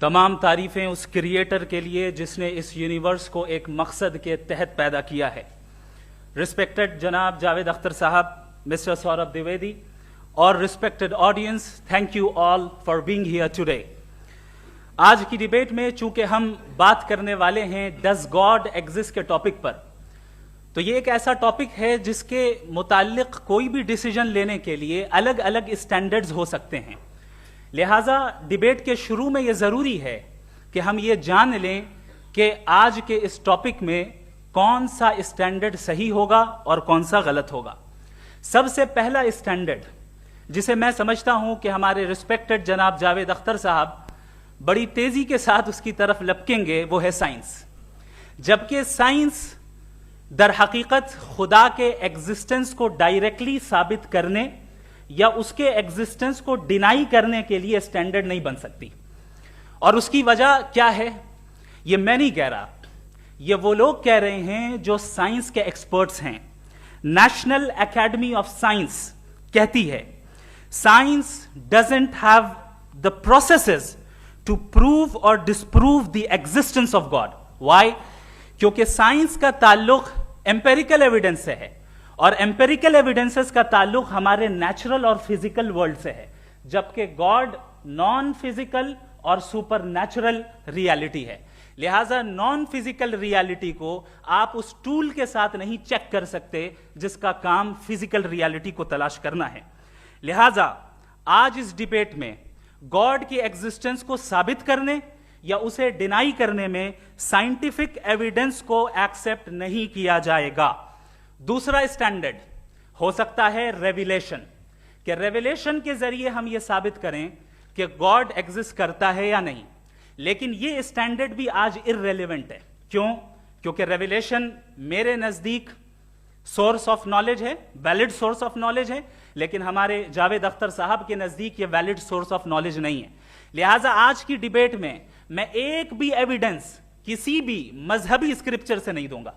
تمام تعریفیں اس کریٹر کے لیے جس نے اس یونیورس کو ایک مقصد کے تحت پیدا کیا ہے. رسپیکٹڈ جناب جاوید اختر صاحب, مسٹر سوربھ دیویدی اور respected audience, thank you all for being here today. آج کی ڈیبیٹ میں چونکہ ہم بات کرنے والے ہیں ڈز گاڈ ایگزسٹ کے ٹاپک پر, تو یہ ایک ایسا ٹاپک ہے جس کے متعلق کوئی بھی ڈیسیجن لینے کے لیے الگ الگ اسٹینڈرڈز ہو سکتے ہیں. لہٰذا ڈیبیٹ کے شروع میں یہ ضروری ہے کہ ہم یہ جان لیں کہ آج کے اس ٹاپک میں کون سا اسٹینڈرڈ صحیح ہوگا اور کون سا غلط ہوگا. سب سے پہلا اسٹینڈرڈ جسے میں سمجھتا ہوں کہ ہمارے رسپیکٹڈ جناب جاوید اختر صاحب بڑی تیزی کے ساتھ اس کی طرف لپکیں گے, وہ ہے سائنس. جبکہ سائنس در حقیقت خدا کے ایگزسٹنس کو ڈائریکٹلی ثابت کرنے یا اس کے ایگزسٹنس کو ڈینائی کرنے کے لیے اسٹینڈرڈ نہیں بن سکتی. اور اس کی وجہ کیا ہے یہ میں نہیں کہہ رہا, یہ وہ لوگ کہہ رہے ہیں جو سائنس کے ایکسپرٹس ہیں. نیشنل اکیڈمی آف سائنس کہتی ہے science doesn't have the processes to prove اور disprove the existence of God. Why? کیونکہ سائنس کا تعلق ایمپیریکل ایویڈنس سے ہے, اور ایمپیریکل ایویڈنسز کا تعلق ہمارے نیچرل اور فزیکل ورلڈ سے ہے, جبکہ گاڈ نان فزیکل اور سپر نیچرل ریالٹی ہے. لہٰذا نان فزیکل ریالٹی کو آپ اس ٹول کے ساتھ نہیں چیک کر سکتے جس کا کام فزیکل ریالٹی کو تلاش کرنا ہے. لہٰذا آج اس ڈیبیٹ میں گاڈ کی ایگزسٹنس کو ثابت کرنے یا اسے ڈینائی کرنے میں سائنٹیفک ایویڈنس کو ایکسپٹ نہیں کیا جائے گا. دوسرا اسٹینڈرڈ ہو سکتا ہے ریویلیشن, کہ ریویلیشن کے ذریعے ہم یہ ثابت کریں کہ گاڈ ایگزسٹ کرتا ہے یا نہیں. لیکن یہ اسٹینڈرڈ بھی آج ارریلیونٹ ہے. کیوں؟ کیونکہ ریویلیشن میرے نزدیک سورس آف نالج ہے, ویلڈ سورس آف نالج ہے, لیکن ہمارے جاوید اختر صاحب کے نزدیک یہ ویلڈ سورس آف نالج نہیں ہے. لہٰذا آج کی ڈیبیٹ میں ایک بھی ایویڈنس کسی بھی مذہبی اسکرپچر سے نہیں دوں گا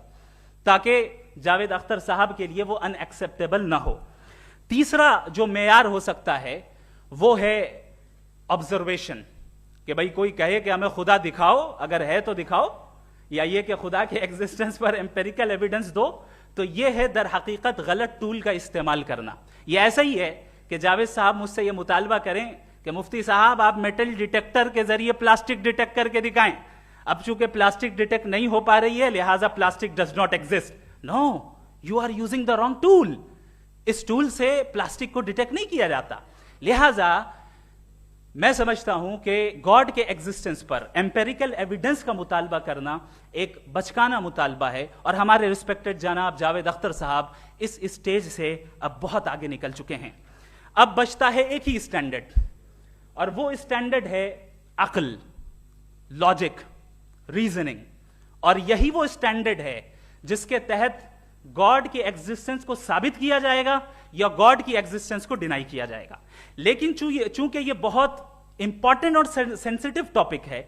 تاکہ جاوید اختر صاحب کے لیے وہ ان ایکسیپٹیبل نہ ہو. تیسرا جو معیار ہو سکتا ہے وہ ہے آبزرویشن, کہ بھئی کوئی کہے کہ ہمیں خدا دکھاؤ, اگر ہے تو دکھاؤ, یا یہ کہ خدا کے ایگزسٹنس پر ایمپیریکل ایویڈنس دو. تو یہ ہے در حقیقت غلط ٹول کا استعمال کرنا. یہ ایسا ہی ہے کہ جاوید صاحب مجھ سے یہ مطالبہ کریں کہ مفتی صاحب آپ میٹل ڈیٹیکٹر کے ذریعے پلاسٹک ڈیٹیکٹ کر کے دکھائیں. اب چونکہ پلاسٹک ڈیٹیکٹ نہیں ہو پا رہی ہے لہٰذا plastic does not exist. No, you are using the wrong tool. اس ٹول سے پلاسٹک کو ڈیٹیکٹ نہیں کیا جاتا. لہٰذا میں سمجھتا ہوں کہ گاڈ کے ایگزسٹنس پر ایمپیریکل ایویڈنس کا مطالبہ کرنا ایک بچکانہ مطالبہ ہے, اور ہمارے رسپیکٹڈ جناب جاوید اختر صاحب اس اسٹیج سے اب بہت آگے نکل چکے ہیں. اب بچتا ہے ایک ہی اسٹینڈرڈ, اور وہ اسٹینڈرڈ ہے عقل, لاجک, ریزننگ. اور یہی وہ اسٹینڈرڈ ہے جس کے تحت گاڈ کی ایگزسٹنس کو ثابت کیا جائے گا یا گاڈ کی ایگزسٹنس کو ڈینائی کیا جائے گا. لیکن چونکہ یہ بہت امپورٹنٹ اور سینسٹیو ٹاپک ہے,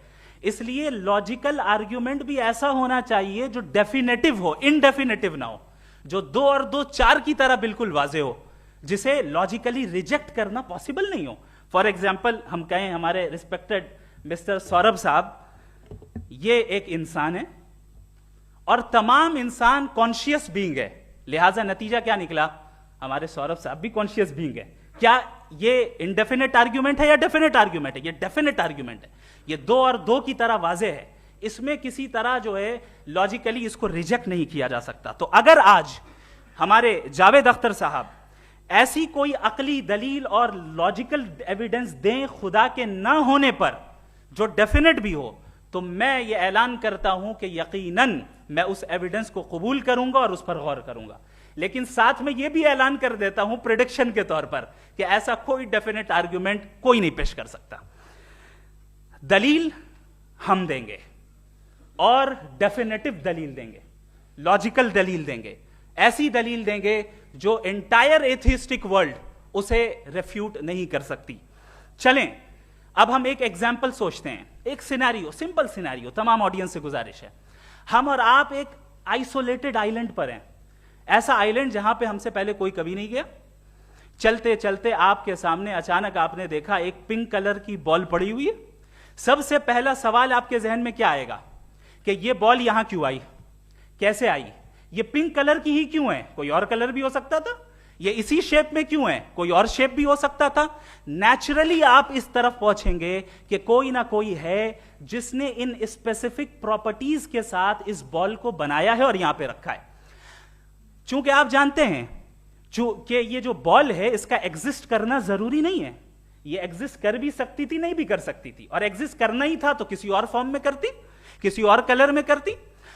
اس لیے لاجیکل آرگیومنٹ بھی ایسا ہونا چاہیے جو ڈیفینیٹو ہو, انڈیفینیٹو نہ ہو, جو 2 اور 2 4 کی طرح بالکل واضح ہو, جسے لاجیکلی ریجیکٹ کرنا پاسبل نہیں ہو. فار ایگزامپل ہم کہیں ہمارے رسپیکٹڈ مسٹر سوربھ صاحب یہ ایک انسان ہے اور تمام انسان کانشیس بینگ ہے, لہٰذا نتیجہ کیا نکلا, ہمارے سوربھ صاحب بھی کانشیس بینگ ہے. کیا یہ انڈیفینٹ آرگیومنٹ ہے یا ڈیفینٹ آرگیومنٹ ہے؟ یہ ڈیفینٹ آرگیومنٹ ہے. یہ 2 اور 2 کی طرح واضح ہے, اس میں کسی طرح جو ہے لاجیکلی اس کو ریجیکٹ نہیں کیا جا سکتا. تو اگر آج ہمارے جاوید اختر صاحب ایسی کوئی عقلی دلیل اور لاجیکل ایویڈنس دیں خدا کے نہ ہونے پر جو ڈیفینٹ بھی ہو, تو میں یہ اعلان کرتا ہوں کہ یقیناً میں اس ایویڈنس کو قبول کروں گا اور اس پر غور کروں گا. لیکن ساتھ میں یہ بھی اعلان کر دیتا ہوں پریڈکشن کے طور پر کہ ایسا کوئی ڈیفینٹ آرگیومنٹ کوئی نہیں پیش کر سکتا. دلیل ہم دیں گے اور ڈیفینیٹو دلیل دیں گے, لاجیکل دلیل دیں گے, ایسی دلیل دیں گے جو انٹائر ایتھیسٹک ورلڈ اسے ریفیوٹ نہیں کر سکتی. چلیں اب ہم ایک ایگزامپل سوچتے ہیں, ایک سینیریو, سمپل سینیریو, تمام آڈینس سے گزارش ہے, ہم اور آپ ایک آئسولیٹڈ آئیلینڈ پر ہیں, ایسا آئیلینڈ جہاں پہ ہم سے پہلے کوئی کبھی نہیں گیا. چلتے چلتے آپ کے سامنے اچانک آپ نے دیکھا ایک پنک کلر کی بال پڑی ہوئی ہے, سب سے پہلا سوال آپ کے ذہن میں کیا آئے گا کہ یہ بال یہاں کیوں آئی, کیسے آئی, یہ پنک کلر کی ہی کیوں ہے, کوئی اور کلر بھی ہو سکتا تھا, یہ اسی شیپ میں کیوں ہے, کوئی اور شیپ بھی ہو سکتا تھا. نیچرلی آپ اس طرف پہنچیں گے کہ کوئی نہ کوئی ہے جس نے ان اسپیسیفک پراپرٹیز کے ساتھ اس بال کو بنایا ہے اور یہاں پہ رکھا ہے. چونکہ آپ جانتے ہیں کہ یہ جو بال ہے اس کا ایگزسٹ کرنا ضروری نہیں ہے, یہ ایگزسٹ کر بھی سکتی تھی, نہیں بھی کر سکتی تھی, اور ایگزسٹ کرنا ہی تھا تو کسی اور فارم میں کرتی, کسی اور کلر میں کرتی.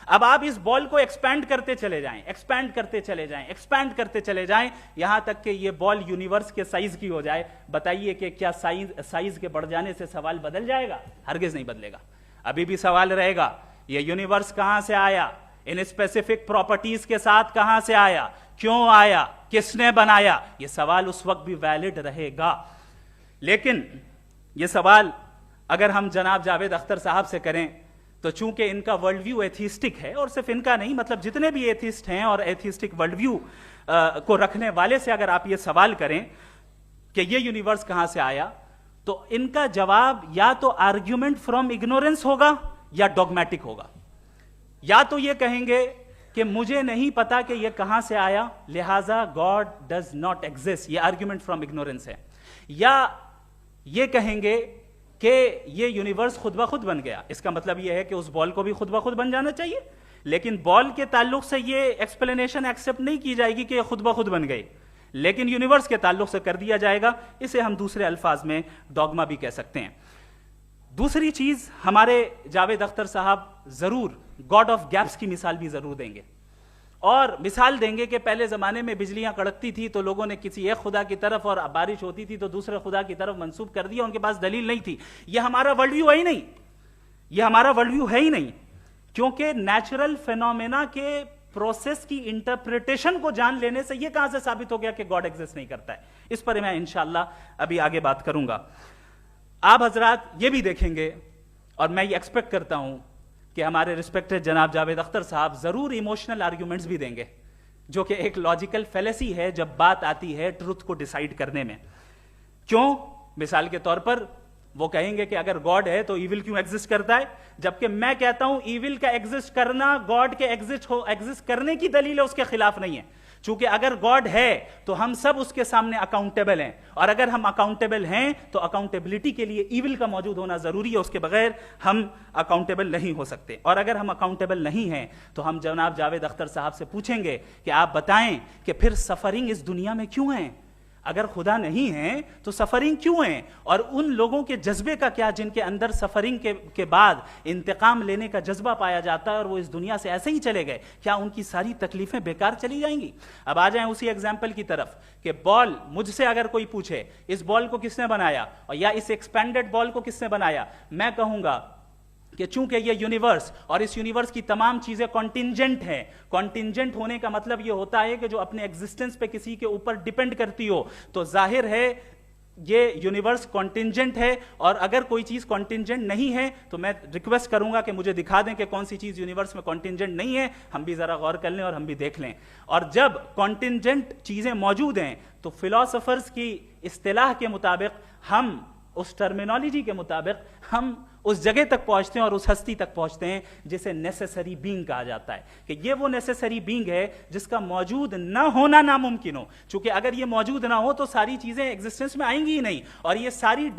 اب آپ اس بال کو ایکسپینڈ کرتے چلے جائیں, ایکسپینڈ کرتے چلے جائیں, ایکسپینڈ کرتے چلے جائیں, یہاں تک کہ یہ بال یونیورس کے سائز کی ہو جائے. بتائیے کہ کیا سائز کے بڑھ جانے سے سوال بدل جائے گا؟ ہرگز نہیں بدلے گا. ابھی بھی سوال رہے گا یہ یونیورس کہاں سے آیا, ان اسپیسیفک پراپرٹیز کے ساتھ کہاں سے آیا, کیوں آیا, کس نے بنایا. یہ سوال اس وقت بھی ویلڈ رہے گا. لیکن یہ سوال اگر ہم جناب جاوید اختر صاحب سے کریں تو چونکہ ان کا ورلڈ ویو ایتھیسٹک ہے, اور صرف ان کا نہیں, مطلب جتنے بھی ایتھیسٹ ہیں اور ایتھیسٹک ورلڈ ویو کو رکھنے والے سے اگر آپ یہ سوال کریں کہ یہ یونیورس کہاں سے آیا, تو ان کا جواب یا تو آرگیومنٹ فرام اگنورنس ہوگا یا ڈوگمیٹک ہوگا. یا تو یہ کہیں گے کہ مجھے نہیں پتا کہ یہ کہاں سے آیا, لہذا گاڈ ڈز ناٹ ایگزسٹ, یہ آرگیومنٹ فرام اگنورنس ہے. یا یہ کہیں گے کہ یہ یونیورس خود بخود بن گیا, اس کا مطلب یہ ہے کہ اس بال کو بھی خود بخود بن جانا چاہیے, لیکن بال کے تعلق سے یہ ایکسپلینیشن ایکسپٹ نہیں کی جائے گی کہ یہ خود بخود بن گئی, لیکن یونیورس کے تعلق سے کر دیا جائے گا. اسے ہم دوسرے الفاظ میں ڈوگما بھی کہہ سکتے ہیں. دوسری چیز, ہمارے جاوید اختر صاحب ضرور گاڈ آف گیپس کی مثال بھی ضرور دیں گے, اور مثال دیں گے کہ پہلے زمانے میں بجلیاں کڑکتی تھی تو لوگوں نے کسی ایک خدا کی طرف, اور بارش ہوتی تھی تو دوسرے خدا کی طرف منسوب کر دیا, ان کے پاس دلیل نہیں تھی. یہ ہمارا ورلڈ ویو ہے ہی نہیں, یہ ہمارا ورلڈ ویو ہے ہی نہیں, کیونکہ نیچرل فینومینا کے پروسیس کی انٹرپریٹیشن کو جان لینے سے یہ کہاں سے ثابت ہو گیا کہ گاڈ ایگزسٹ نہیں کرتا ہے. اس پر میں انشاءاللہ ابھی آگے بات کروں گا. آپ حضرات یہ بھی دیکھیں گے, اور میں یہ ایکسپیکٹ کرتا ہوں کہ ہمارے ریسپیکٹڈ جناب جاوید اختر صاحب ضرور ایموشنل آرگیومنٹس بھی دیں گے, جو کہ ایک لاجیکل فیلیسی ہے جب بات آتی ہے ٹروتھ کو ڈیسائیڈ کرنے میں. کیوں؟ مثال کے طور پر وہ کہیں گے کہ اگر گاڈ ہے تو ایول کیوں ایگزسٹ کرتا ہے, جبکہ میں کہتا ہوں ایول کا ایگزسٹ کرنا گاڈ کے ایگزسٹ کرنے کی دلیل ہے, اس کے خلاف نہیں ہے. چونکہ اگر گاڈ ہے تو ہم سب اس کے سامنے اکاؤنٹیبل ہیں, اور اگر ہم اکاؤنٹیبل ہیں تو اکاؤنٹیبلٹی کے لیے ایول کا موجود ہونا ضروری ہے, اس کے بغیر ہم اکاؤنٹیبل نہیں ہو سکتے. اور اگر ہم اکاؤنٹیبل نہیں ہیں تو ہم جناب جاوید اختر صاحب سے پوچھیں گے کہ آپ بتائیں کہ پھر سفرنگ اس دنیا میں کیوں ہے؟ اگر خدا نہیں ہے تو سفرنگ کیوں ہیں؟ اور ان لوگوں کے جذبے کا کیا جن کے اندر سفرنگ کے بعد انتقام لینے کا جذبہ پایا جاتا ہے اور وہ اس دنیا سے ایسے ہی چلے گئے, کیا ان کی ساری تکلیفیں بیکار چلی جائیں گی؟ اب آ جائیں اسی ایگزامپل کی طرف کہ بال, مجھ سے اگر کوئی پوچھے اس بال کو کس نے بنایا, اور یا اس ایکسپینڈڈ بال کو کس نے بنایا, میں کہوں گا کہ چونکہ یہ یونیورس اور اس یونیورس کی تمام چیزیں کانٹینجنٹ ہیں. کانٹینجنٹ ہونے کا مطلب یہ ہوتا ہے کہ جو اپنے ایگزسٹنس پہ کسی کے اوپر ڈیپینڈ کرتی ہو, تو ظاہر ہے یہ یونیورس کانٹینجنٹ ہے. اور اگر کوئی چیز کانٹینجنٹ نہیں ہے تو میں ریکویسٹ کروں گا کہ مجھے دکھا دیں کہ کون سی چیز یونیورس میں کانٹینجنٹ نہیں ہے, ہم بھی ذرا غور کر لیں اور ہم بھی دیکھ لیں. اور جب کانٹینجنٹ چیزیں موجود ہیں تو فلاسفرز کی اصطلاح کے مطابق, ہم اس ٹرمینالوجی کے مطابق ہم اس جگہ تک پہنچتے ہیں اور اس ہستی تک پہنچتے ہیں جسے نیسیسری بینگ کہا جاتا ہے, کہ یہ وہ نیسیسری بینگ ہے جس کا موجود نہ ہونا ناممکن ہو. چونکہ اگر یہ موجود نہ ہو تو ساری چیزیں ایگزسٹنس میں آئیں گی ہی نہیں, اور یہ ساری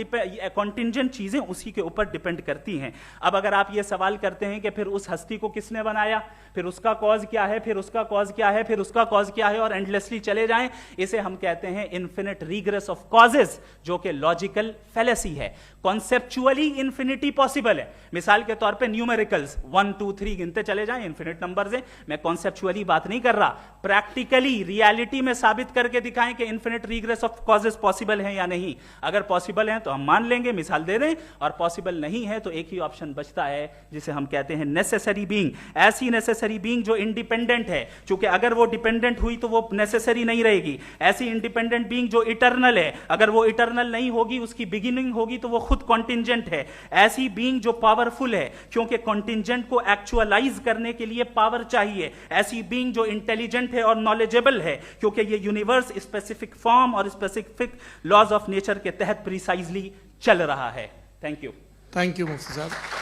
کانٹینجنٹ چیزیں اسی کے اوپر ڈیپینڈ کرتی ہیں. اب اگر آپ یہ سوال کرتے ہیں کہ پھر اس ہستی کو کس نے بنایا, پھر اس کا کاز کیا ہے, پھر اس کا کاز کیا ہے, پھر اس کا کاز کیا ہے, اور اینڈلیسلی چلے جائیں, اسے ہم کہتے ہیں انفینٹ ریگریس آف کازز, جو کہ لاجیکل فیلیسی ہے. کانسیپچولی انفینٹی پاسبل ہے. مثال کے طور پہ نیومیریکلز 1 2 3 گنتے چلے جائیں, انفینٹ نمبرز ہیں. میں کانسیپچولی بات نہیں کر رہا, پریکٹیکلی ریالٹی میں ثابت کر کے دکھائیں کہ infinite regress of causes possible ہیں یا نہیں. اگر پاسبل ہیں تو ہم مان لیں گے, مثال دے دیں, اور پاسبل نہیں ہے تو ایک ہی آپشن بچتا ہے جسے ہم کہتے ہیں نیسیسری بینگ. ایسی نیسیسری بینگ جو انڈیپینڈنٹ ہے, چونکہ اگر وہ ڈیپینڈنٹ ہوئی تو وہ نیسیسری نہیں رہے گی. ایسی انڈیپینڈنٹ بینگ جو اٹرنل ہے, اگر وہ اٹرنل نہیں ہوگی, اس کی بگننگ ہوگی تو وہ خود کانٹینجنٹ ہے. ایسی بینگ جو پاورفل ہے, کیونکہ کانٹینجنٹ کو ایکچوالائز کرنے کے لیے پاور چاہیے. ایسی بینگ جو انٹیلیجنٹ ہے اور نالجبل ہے, کیونکہ یہ یونیورس اسپیسیفک فارم اور اسپیسیفک لاز آف نیچر کے تحت پریسائزلی چل رہا ہے. Thank you. تھینک یو مفتی صاحب.